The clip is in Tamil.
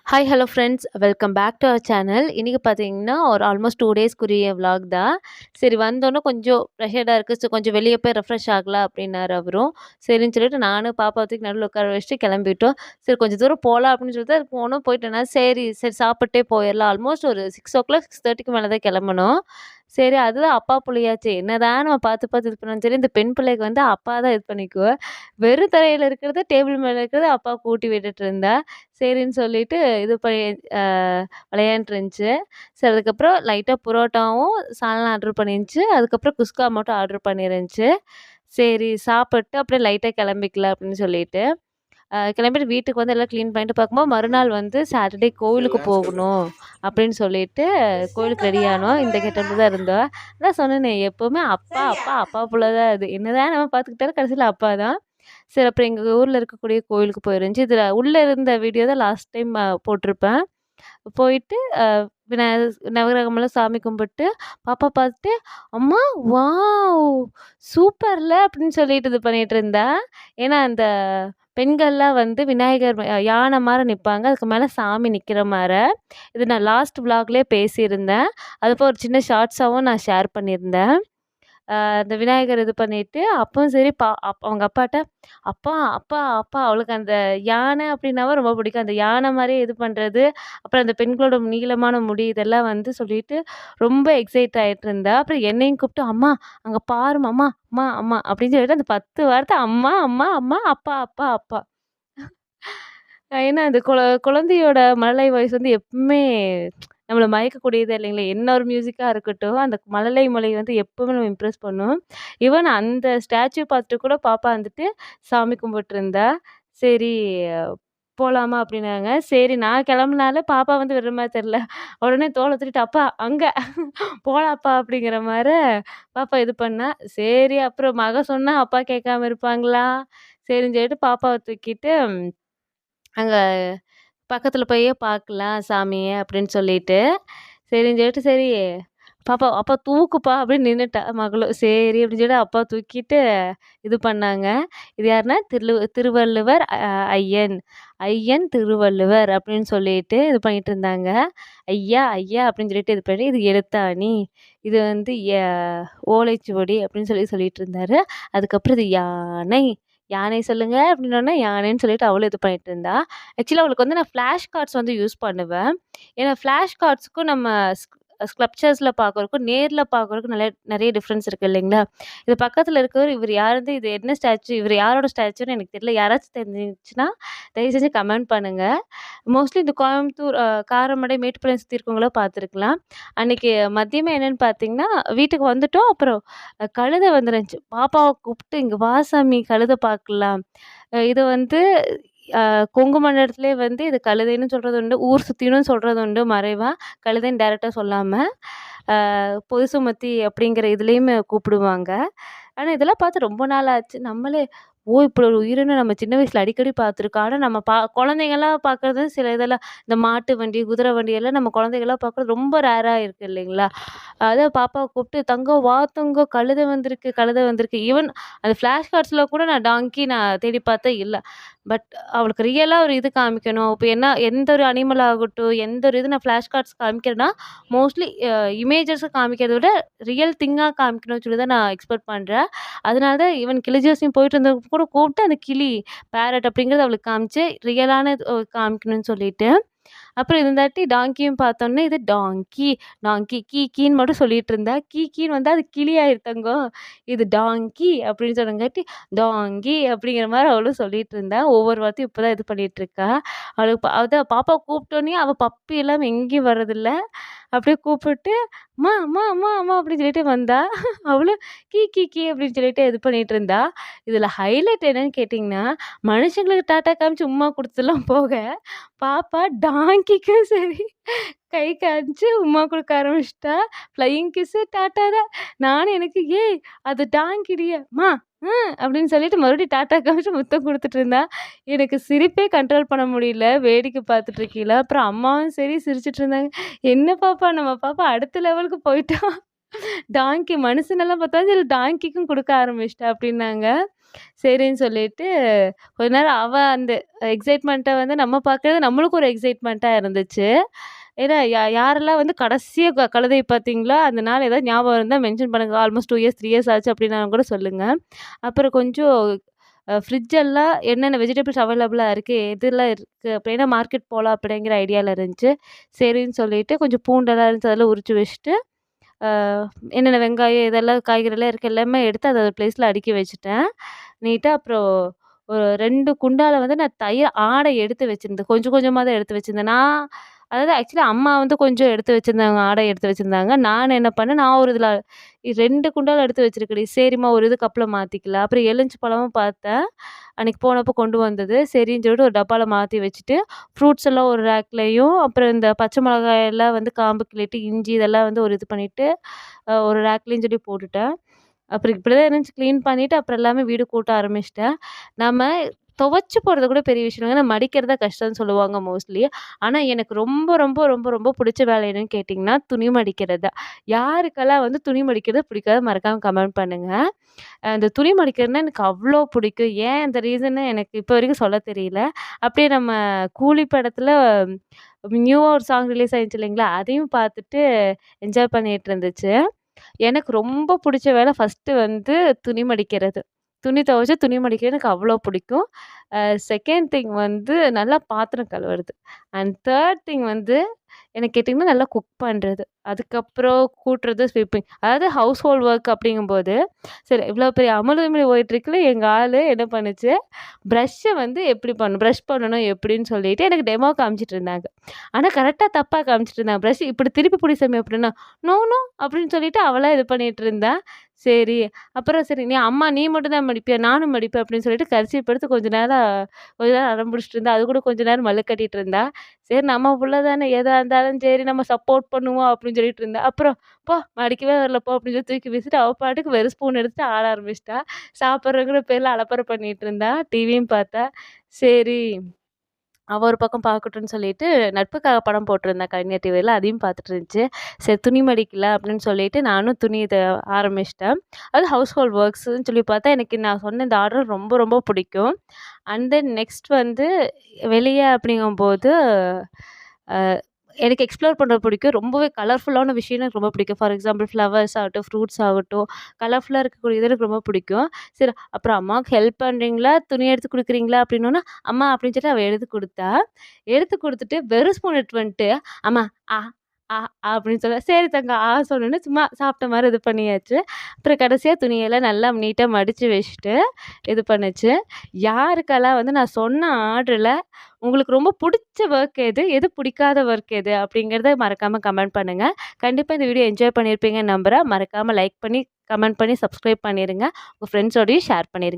Hi hello friends welcome back to our channel. இன்றைக்கி பார்த்தீங்கன்னா ஒரு ஆல்மோஸ்ட் 2 டேஸ்க்குரிய விலாக் தான். சரி வந்தோன்னே கொஞ்சம் ப்ரெஷர்டாக இருக்குது. ஸோ கொஞ்சம் வெளியே போய் ரெஃப்ரெஷ் ஆகலாம் அப்படின்னாரு அவரும். சரின்னு சொல்லிட்டு நானும் பாப்பா தூக்கி நடுவில் உட்கார வச்சுட்டு கிளம்பிட்டோம். சரி கொஞ்சம் தூரம் போகலாம் அப்படின்னு சொல்லிட்டு அது போனோம். போயிட்டேன்னா சரி சாப்பிட்டே போயிடலாம். ஆல்மோஸ்ட் ஒரு 6:00 6:30க்கு மேலே தான் கிளம்பணும். சரி அதுதான் அப்பா புள்ளையாச்சே என்னதான் நம்ம பார்த்து பார்த்து இது பண்ணாலும் சரி இந்த பெண் பிள்ளைக்கு வந்து அப்பா தான் இது பண்ணிக்குவேன். வெறும் தரையில் இருக்கிறது டேபிள் மேலே இருக்கிறது அப்பா கூட்டி விட்டுட்டு இருந்தா சரின்னு சொல்லிட்டு இது பண்ணி அ விளையாண்ட்ருந்துச்சு. சரி அதுக்கப்புறம் லைட்டா புரோட்டாவும், சால்னா ஆர்டர் பண்ணிருந்துச்சு. அதுக்கப்புறம் குஸ்கா மட்டும் ஆர்டர் பண்ணிருந்துச்சு. சரி சாப்பிட்டு அப்படியே லைட்டா கிளம்பிக்கலாம் அப்படின்னு சொல்லிட்டு, கிளம்பிட்டு வீட்டுக்கு வந்து எல்லாம் கிளீன் பண்ணிட்டு பார்க்கும்போது, மறுநாள் வந்து சாட்டர்டே கோவிலுக்கு போகணும் அப்படின்னு சொல்லிட்டு கோவிலுக்கு ரெடி ஆனோம். இந்த கெட்டப்ல தான் இருந்தோம். அதான் சொன்னேனே எப்பவுமே அப்பா, அப்பா, அப்பா புள்ள தான் அது. என்னதான் நம்ம பார்த்துக்கிட்டாலும் கடைசியில அப்பா தான். சரி அப்புறம் எங்க ஊர்ல இருக்கக்கூடிய கோயிலுக்கு போயிருந்துச்சு. இதுல உள்ள இருந்த வீடியோ தான் லாஸ்ட் டைம் போட்டிருப்பேன். போயிட்டு விநா நவகிரகமெல்லாம் சாமி கும்பிட்டு, பாப்பா பார்த்துட்டு, "அம்மா வாவ்! சூப்பர்ல" அப்படின்னு சொல்லிட்டு இது பண்ணிட்டு இருந்தா. ஏன்னா அந்த பெண்கள்லாம் வந்து விநாயகர் யானை மாரி நிப்பாங்க. அதுக்கு மேல சாமி நிக்கிற மார. இது நான் லாஸ்ட் விலாக்லயே பேசியிருந்தேன். அதுபோக ஒரு சின்ன ஷார்ட்ஸாவும் நான் ஷேர் பண்ணியிருந்தேன். அந்த விநாயகர் இது பண்ணிட்டு, அப்பவும் சரி அவங்க அப்பாட்ட, "அப்பா, அப்பா, அப்பா" அவளுக்கு அந்த யானை அப்படின்னாவே ரொம்ப பிடிக்கும். அந்த யானை மாரியே இது பண்றது, அப்புறம் அந்த பெண்களோட நீளமான முடி இதெல்லாம் வந்து சொல்லிட்டு ரொம்ப எக்ஸைட் ஆயிட்டு இருந்தா. அப்புறம் என்னையும் கூப்பிட்டு, "அம்மா அங்க பாரும்மா, அம்மா, அம்மா, அம்மா" அப்படின்னு சொல்லிட்டு அந்த 10 வார்த்தை அம்மா, அம்மா, அம்மா, அப்பா, அப்பா, அப்பா. ஏன்னா அந்த குழந்தையோட மழலை வாய்ஸ் வந்து எப்பவுமே நம்மள மயக்கக்கூடியது இல்லைங்களா? என்ன ஒரு மியூசிக்கா இருக்கட்டும், அந்த மழலை மொழி வந்து எப்பவுமே நம்ம இம்ப்ரெஸ் பண்ணும். ஈவன் அந்த ஸ்டாச்சு பார்த்துட்டு கூட பாப்பா வந்துட்டு சாமி கும்பிட்டுருந்தா. சரி போலாமா அப்படின்னாங்க. சரி நான் கிளம்புனால பாப்பா வந்து விடுற மாரி தெரியல. உடனே தோள தட்டிட்டு, "அப்பா அங்க போலாம்ப்பா" அப்படிங்கிற மார பாப்பா இது பண்ணா. சரி அப்புறம் மக சொன்னா அப்பா கேட்காம இருப்பாங்களா? சரின்னு சொல்லிட்டு பாப்பாவ தூக்கிட்டு அங்க பக்கத்துல போயே பார்க்கலாம் சாமிய அப்படின்னு சொல்லிட்டு, சரின்னு சொல்லிட்டு சரி பாப்பா "அப்பா தூக்குப்பா" அப்படின்னு நின்னுட்டா மகளும். சரி அப்படின்னு சொல்லிட்டு அப்பா தூக்கிட்டு இது பண்ணாங்க. இது யாருன்னா திருவள்ளுவர் ஐயன். ஐயன் திருவள்ளுவர் அப்படின்னு சொல்லிட்டு இது பண்ணிட்டு இருந்தாங்க. ஐயா, ஐயா அப்படின்னு சொல்லிட்டு இது பண்ணி இது எழுத்தாணி. இது வந்து ஓலைச்சுவடி அப்படின்னு சொல்லிட்டு இருந்தாரு. அதுக்கப்புறம் இது யானை. யானை சொல்லுங்க அப்படின்னோனே யானைன்னு சொல்லிட்டு அவளும் இது பண்ணிட்டு இருந்தா. ஆக்சுவலா அவளுக்கு வந்து நான் ஃபிளாஷ் கார்ட்ஸ் வந்து யூஸ் பண்ணுவேன். ஏன்னா ஃபிளாஷ் கார்ட்ஸ்க்கும் நம்ம ஸ்கல்ப்சர்ஸ்ல பார்க்கறதுக்கும், நேர்ல பார்க்கறதுக்கும் நெறைய டிஃபரன்ஸ் இருக்கு இல்லைங்களா? இது பக்கத்துல இருக்கவர் இவர் யாருது? இது என்ன ஸ்டாச்சு? இவர் யாரோட ஸ்டாச்சுன்னு எனக்கு தெரியல. யாராச்சும் தெரிஞ்சுச்சுன்னா தயவு செஞ்சு கமெண்ட் பண்ணுங்க. மோஸ்ட்லி இந்த கோயம்புத்தூர், காரமடை, மேட்டுப்பாளையம் சுத்தி இருக்கவங்கள பார்த்துருக்கலாம். அன்னைக்கு மதியமே என்னன்னு பார்த்தீங்கன்னா, வீட்டுக்கு வந்துட்டோம். அப்புறம் கழுதை வந்துருந்துச்சு. பாப்பாவ கூப்பிட்டு, "இங்க வா சாமி கழுத பார்க்கலாம்." இது வந்து கொங்கு மண்டலத்திலே வந்து இது கழுதைன்னு சொல்றது உண்டு. ஊர் சுத்தினும் சொல்றது உண்டு மறைவா. கழுதைன்னு டைரக்ட்டா சொல்லாம. பொது சுமத்தி அப்படிங்கிற இதுலயுமே கூப்பிடுவாங்க. ஆனா இதெல்லாம் பார்த்து ரொம்ப நாள் ஆச்சு. நம்மளே இப்படி ஒரு உயிரினம் நம்ம சின்ன வயசுல அடிக்கடி பார்த்துருக்கோம். ஆனா நம்ம குழந்தைங்கலாம் பார்க்குறது சில இதெல்லாம் இந்த மாட்டு வண்டி, குதிரை வண்டி எல்லாம் நம்ம குழந்தைகள்லாம் பார்க்குறது ரொம்ப ரேரா இருக்கு இல்லைங்களா? அதான் பாப்பாவ கூப்பிட்டு, "தங்கம் வா தங்கம் கழுதை வந்திருக்கு, கழுதை வந்திருக்கு." ஈவன் அந்த ஃபிளாஷ் கார்ட்ஸ்ல கூட நான் தேடி பார்த்தேன் இல்ல. பட் அவளுக்கு ரியலா ஒரு இது காமிக்கணும். இப்ப எந்த ஒரு அனிமல் ஆகட்டும், எந்த ஒரு இது நான் ஃபிளாஷ் கார்ட்ஸ் காமிக்கிறேன்னா, மோஸ்ட்லி இமேஜஸ காமிக்கிறத விட ரியல் திங்கா காமிக்கணும்னு சொல்லி தான் நான் எக்ஸ்பெக்ட் பண்றேன். அதனால தான் ஈவன் கிளி ஜோசியம் போயிட்டு இருந்தப்ப கூட கூப்பிட்டு அந்த கிளி, பேரட் அப்படிங்கிறத அவளுக்கு காமிச்சு, ரியலான காமிக்கணும்னு சொல்லிட்டு. அப்புறம் இந்த டாங்கியும் பார்த்தோன்னே, இது டாங்கி, டாங்கி கீன்னு மட்டும் சொல்லிட்டு இருந்தா. கீன்னு வந்தா அது கிளி ஆயிரும் தங்கம். இது டாங்கி அப்படின்னு சொன்னங்காட்டி, டாங்கி அப்படிங்கிற மாரி அவளும் சொல்லிட்டு இருந்தா. ஒவ்வொரு வார்த்தையும் இப்ப தான் இது பண்ணிட்டு இருக்கா. அவளுக்கு அதான் பாப்பாவ கூப்பிட்டோனே அவ பப்பி இல்லாம எங்கேயும் வர்றதில்ல. அப்படியே கூப்பிட்டு, "அம்மா, அம்மா, அம்மா, அம்மா" அப்படின்னு சொல்லிட்டு வந்தா. அவளும் கீ அப்படின்னு சொல்லிட்டு இது பண்ணிட்டு இருந்தா. இதுல ஹைலைட் என்னன்னு கேட்டீங்கன்னா, மனுஷங்களுக்கு டாட்டா காமிச்சு உம்மா குடுத்ததெல்லாம் போக, பாப்பா டாங்கிக்கும் சரி கை காமிச்சு உம்மா குடுக்க ஆரம்பிச்சுட்டா. ஃப்ளையிங் கிஸ்ஸு, டாட்டா தான். நானும் எனக்கு "ஏய் அது டாங்கிடி அம்மா அப்படின்னு சொல்லிட்டு மறுபடியும் டாட்டா காமிச்சு முத்தம் குடுத்துட்டு இருந்தா. எனக்கு சிரிப்பே கண்ட்ரோல் பண்ண முடியல. வேடிக்கை பார்த்துட்டு இருக்கையில. அப்புறம் அம்மாவும் சரி சிரிச்சுட்டு இருந்தாங்க. "என்ன பாப்பா நம்ம பாப்பா அடுத்த லெவலுக்கு போயிட்டா." டாங்கி மனுஷனெல்லாம் பார்த்தாலும் சரி டாங்கிக்கும் குடுக்க ஆரம்பிச்சுட்டா அப்டின்னாங்க. சரின்னு சொல்லிட்டு கொஞ்ச நேரம் அவ அந்த எக்ஸைட்மெண்ட்ட வந்து நம்ம பார்க்கறது நம்மளுக்கு ஒரு எக்ஸைட்மெண்ட்டா இருந்துச்சு. ஏன்னா யாரெல்லாம் வந்து கடைசியா கழுதைய பார்த்தீங்களா? அந்த நாள் ஏதாவது ஞாபகம் இருந்தா மென்ஷன் பண்ணுங்க. ஆல்மோஸ்ட் 2 இயர்ஸ், 3 இயர்ஸ் ஆச்சு அப்டின்னா கூட சொல்லுங்க. அப்புறம் கொஞ்சம் ஃப்ரிட்ஜ் எல்லாம் என்னென்ன வெஜிடபிள்ஸ் அவைலபிளா இருக்கு, எதெல்லாம் இருக்கு அப்டின்னா மார்க்கெட் போலாம் அப்படிங்கிற ஐடியால இருந்துச்சு. சரின்னு சொல்லிட்டு கொஞ்சம் பூண்டெல்லாம் இருந்துச்சு அதெல்லாம் உரிச்சு வச்சுட்டு, அ என்னென்ன வெங்காயம் இதெல்லாம் காய்கறிலாம் இருக்கு எல்லாமே எடுத்து அத ஒரு பிளேஸ்ல அடுக்கி வச்சுட்டேன். நீட்டா அப்புறம் ஒரு 2 குண்டால வந்து நான் தயிர் ஆடை எடுத்து வச்சிருந்தேன். கொஞ்சம் கொஞ்சமா தான் எடுத்து வச்சிருந்தேன். அதாவது ஆக்சுவலி அம்மா வந்து கொஞ்சம் எடுத்து வச்சிருந்தாங்க. ஆடை எடுத்து வச்சிருந்தாங்க. நான் என்ன பண்ணேன், நான் ஒரு இதில 2 குண்டால எடுத்து வச்சிருக்கடி. சரிம்மா ஒரு இது கப்ல மாத்திக்கலாம். அப்புறம் எலுமிச்ச பழமும் பார்த்தேன். அன்னைக்கு போனப்போ கொண்டு வந்தது. சரின்னு சொல்லிட்டு ஒரு டப்பால மாத்தி வச்சுட்டு, ஃப்ரூட்ஸ் எல்லாம் ஒரு ரேக்லயும், அப்புறம் இந்த பச்சை மிளகாய் எல்லாம் வந்து காம்பு கிள்ளிட்டு, இஞ்சி இதெல்லாம் வந்து ஒரு இது பண்ணிட்டு, ஒரு ரேக்லயும் சொல்லி போட்டுட்டேன். அப்புறம் இப்படிதான் இருந்துச்சு கிளீன் பண்ணிட்டு, அப்புறம் எல்லாமே வீடு கூட்ட ஆரம்பிச்சுட்டேன். நம்ம துவைச்சு போடுறது கூட பெரிய விஷயம் இல்லங்க. ஆனா மடிக்கிறது தான் கஷ்டம்னு சொல்லுவாங்க மோஸ்ட்லி. ஆனா எனக்கு ரொம்ப, ரொம்ப, ரொம்ப, ரொம்ப புடிச்ச வேலை என்னன்னு கேட்டீங்கன்னா, துணி மடிக்கிறது தான். யாருக்கெல்லாம் வந்து துணி மடிக்கிறது பிடிக்காதோ மறக்காம கமெண்ட் பண்ணுங்க. அந்த துணி மடிக்கிறதுனா எனக்கு அவ்ளோ பிடிக்கும். ஏன் அந்த ரீசன்னு எனக்கு இப்போ வரைக்கும் சொல்ல தெரியல. அப்படியே நம்ம கூலி படத்துல நியூவா ஒரு சாங் ரிலீஸ் ஆயிருந்துச்சு இல்லைங்களா? அதையும் பார்த்துட்டு என்ஜாய் பண்ணிட்டு இருந்துச்சு. எனக்கு ரொம்ப புடிச்ச வேலை ஃபர்ஸ்ட்டு வந்து துணி மடிக்கிறது. துணி துவைச்சு துணி மடிக்கிறது எனக்கு அவ்ளோ பிடிக்கும். செகண்ட் திங் வந்து நல்லா பாத்திரம் கழுவுறது. அண்ட் தேர்ட் திங் வந்து என்ன கேட்டீங்கன்னா, நல்லா குக் பண்றது. அதுக்கப்புறம் கூட்டுறது, ஸ்வீப்பிங். அதாவது ஹவுஸ் ஹோல்ட் ஒர்க் அப்படிங்கும்போது, சரி இவ்வளோ பெரிய அமுலுமிலி ஓடிட்டுருக்குல எங்க ஆளு என்ன பண்ணுச்சு, பிரஷ்ஷ வந்து எப்படி பிரஷ் பண்ணணும் எப்படின்னு சொல்லிட்டு எனக்கு டெமோ காமிச்சிட்டு இருந்தாங்க. ஆனா கரெக்ட்டா தப்பா காமிச்சிட்டு இருந்தாங்க. பிரஷ் இப்படி திருப்பி புடி சாமி அப்படின்னா, நோ நோ அப்படின்னு சொல்லிட்டு அவளா இது பண்ணிட்டு இருந்தா. சரி, அப்புறம் சரி நீ மட்டும் தான் மடிப்பியா? நானும் மடிப்பேன் அப்படின்னு சொல்லிட்டு கர்ச்சீப் எடுத்து கொஞ்ச நேரம் அடம் பிடிச்சிட்டு இருந்தா. அது கூட கொஞ்ச நேரம் மல்லு கட்டிட்டு இருந்தா. சரி நம்ம புள்ள தானே எதா இருந்தாலும் சரி நம்ம சப்போர்ட் பண்ணுவோம் அப்படின்னு சொல்லிட்டு இருந்தேன். அப்புறம் போ மடிக்கவே வரல போ அப்படின்னு சொல்லி தூக்கி வீசிட்டு அவ பாட்டுக்கு வெறும் ஸ்பூன் எடுத்துட்டு ஆட ஆரம்பிச்சுட்டா. சாப்பிட்றங்கிற பேர்ல அலப்பறை பண்ணிட்டு இருந்தா. டிவியும் பார்த்தா. சரி அவ ஒரு பக்கம் பார்க்கட்டும்னு சொல்லிட்டு நட்புக்காக படம் போட்டிருந்தா கலைஞர் டிவில அதையும் பார்த்துட்டு இருந்துச்சு. சரி துணி மடிக்கல அப்படின்னு சொல்லிட்டு நானும் துணி இத ஆரம்பிச்சுட்டேன். அது ஹவுஸ் ஹோல்ட் ஒர்க்ஸ்ன்னு சொல்லி பார்த்தா எனக்கு நான் சொன்ன இந்த ஆர்டர் ரொம்ப ரொம்ப பிடிக்கும். அண்ட் தென் நெக்ஸ்ட் வந்து வெளிய அப்படிங்கும்போது, அ எனக்கு எக்ஸ்ப்ளோர் பண்றது பிடிக்கும். ரொம்பவே கலர்ஃபுல்லான விஷயம் எனக்கு ரொம்ப பிடிக்கும். ஃபார் எக்ஸாம்பிள் ஃப்ளவர்ஸ் ஆகட்டும், ஃப்ரூட்ஸ் ஆகட்டும், கலர்ஃபுல்லா இருக்கக்கூடியது எனக்கு ரொம்ப பிடிக்கும். சரி அப்புறம் அம்மாவுக்கு ஹெல்ப் பண்றீங்களா? துணி எடுத்து குடுக்குறீங்களா? அப்படின்னோன, அம்மா அப்படின்னு சொல்லிட்டு அவ எடுத்து குடுத்தா. எடுத்து குடுத்துட்டு வெறும் ஸ்பூன் எடுத்துட்டு வந்துட்டு, அம்மா ஆ ஆ அப்படின்னு சொல்ல, சரி தங்கம் சொன்னோனே சும்மா சாப்பிட்ட மாரி இது பண்ணியாச்சு. அப்புறம் கடைசியா துணியெல்லாம் நல்லா நீட்டா மடிச்சு வச்சுட்டு, இது பண்ணுச்சு. யாருக்கெல்லாம் வந்து நான் சொன்ன ஆர்டர்ல உங்களுக்கு ரொம்ப புடிச்ச வொர்க் எது? எது பிடிக்காத வொர்க் எது? அப்படிங்கிறத மறக்காம கமெண்ட் பண்ணுங்க. கண்டிப்பா இந்த வீடியோ என்ஜாய் பண்ணியிருப்பீங்கன்னு நம்புறேன். மறக்காம லைக் பண்ணி, கமெண்ட் பண்ணி, சப்ஸ்கிரைப் பண்ணிருங்க. உங்க ஃப்ரெண்ட்ஸோடயும் ஷேர் பண்ணிருங்க.